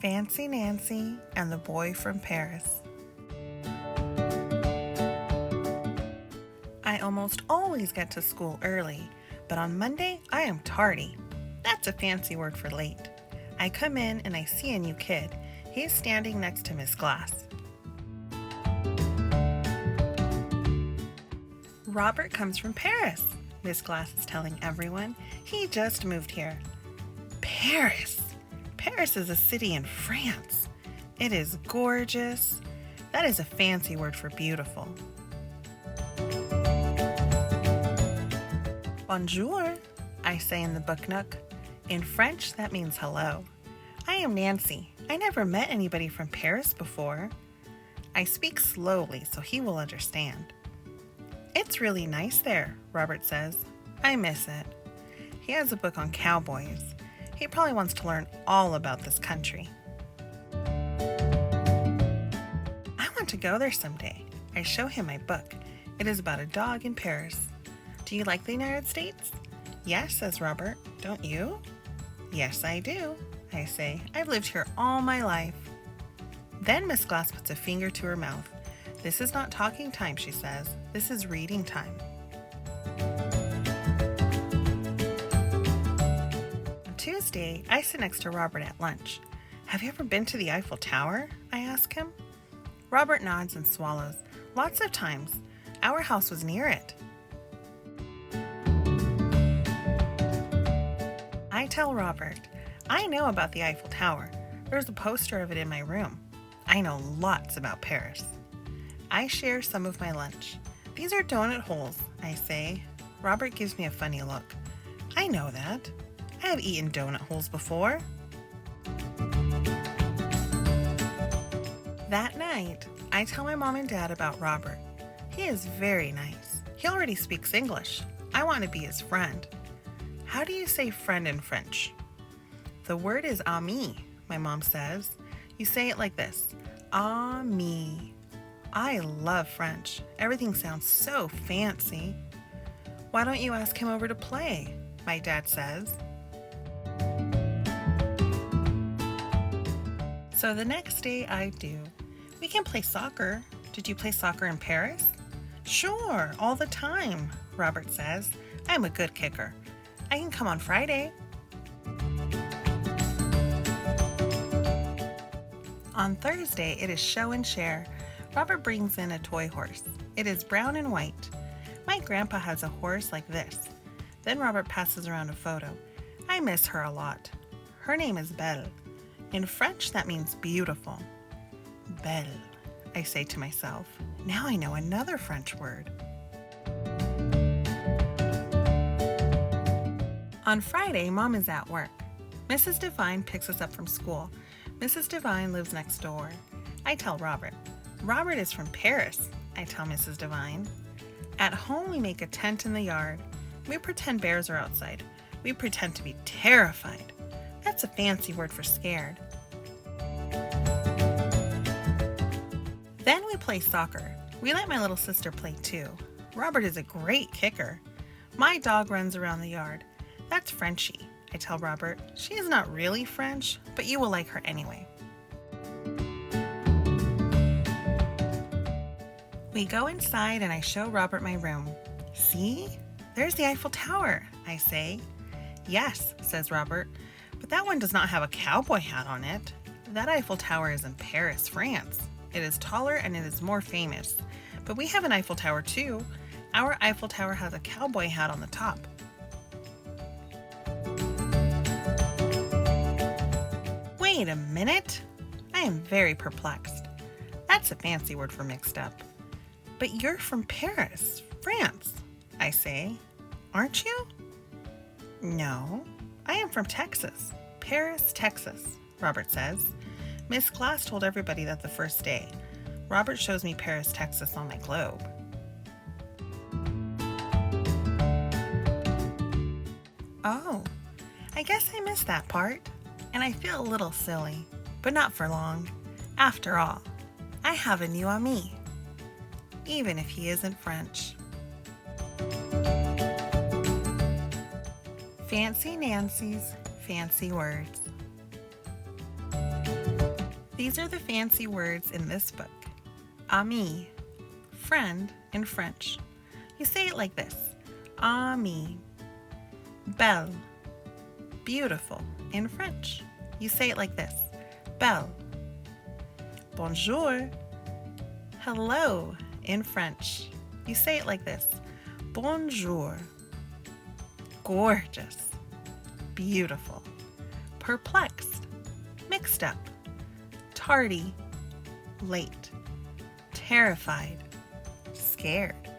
Fancy Nancy and the Boy from Paris. I almost always get to school early, but on Monday I am tardy. That's a fancy word for late. I come in and I see a new kid. He's standing next to Miss Glass. Robert comes from Paris, Miss Glass is telling everyone. He just moved here. Paris! Paris is a city in France. It is gorgeous. That is a fancy word for beautiful. Bonjour, I say in the book nook. In French, that means hello. I am Nancy. I never met anybody from Paris before. I speak slowly so he will understand. It's really nice there, Robert says. I miss it. He has a book on cowboys. He probably wants to learn all about this country. I want to go there someday. I show him my book. It is about a dog in Paris. Do you like the United States? Yes, says Robert. Don't you? Yes, I do, I say. I've lived here all my life. Then Miss Glass puts a finger to her mouth. This is not talking time, she says. This is reading time. Tuesday, I sit next to Robert at lunch. Have you ever been to the Eiffel Tower? I ask him. Robert nods and swallows. Lots of times. Our house was near it. I tell Robert, I know about the Eiffel Tower. There's a poster of it in my room. I know lots about Paris. I share some of my lunch. These are donut holes, I say. Robert gives me a funny look. I know that. I have eaten donut holes before. That night, I tell my mom and dad about Robert. He is very nice. He already speaks English. I want to be his friend. How do you say friend in French? The word is ami, my mom says. You say it like this, ami. I love French. Everything sounds so fancy. Why don't you ask him over to play? My dad says. So the next day I do. We can play soccer. Did you play soccer in Paris? Sure, all the time, Robert says. I'm a good kicker. I can come on Friday. On Thursday, it is show and share. Robert brings in a toy horse. It is brown and white. My grandpa has a horse like this. Then Robert passes around a photo. I miss her a lot. Her name is Belle. In French, that means beautiful. Belle, I say to myself. Now I know another French word. On Friday, Mom is at work. Mrs. Devine picks us up from school. Mrs. Devine lives next door. I tell Robert. Robert is from Paris, I tell Mrs. Devine. At home, we make a tent in the yard. We pretend bears are outside. We pretend to be terrified. That's a fancy word for scared. Then we play soccer. We let my little sister play too. Robert is a great kicker. My dog runs around the yard. That's Frenchie, I tell Robert. She is not really French, but you will like her anyway. We go inside and I show Robert my room. See? There's the Eiffel Tower, I say. Yes, says Robert, but that one does not have a cowboy hat on it. That Eiffel Tower is in Paris, France. It is taller and it is more famous. But we have an Eiffel Tower too. Our Eiffel Tower has a cowboy hat on the top. Wait a minute. I am very perplexed. That's a fancy word for mixed up. But you're from Paris, France, I say. Aren't you? No, I am from Texas. Paris, Texas, Robert says. Miss Glass told everybody that the first day. Robert shows me Paris, Texas on my globe. Oh, I guess I missed that part. And I feel a little silly, but not for long. After all, I have a new ami, even if he isn't French. Fancy Nancy's fancy words. These are the fancy words in this book. Ami, friend in French. You say it like this. Ami. Belle, beautiful in French. You say it like this. Belle. Bonjour, hello in French. You say it like this. Bonjour. Gorgeous, beautiful. Perplexed, mixed up. Tardy, late. Terrified, scared.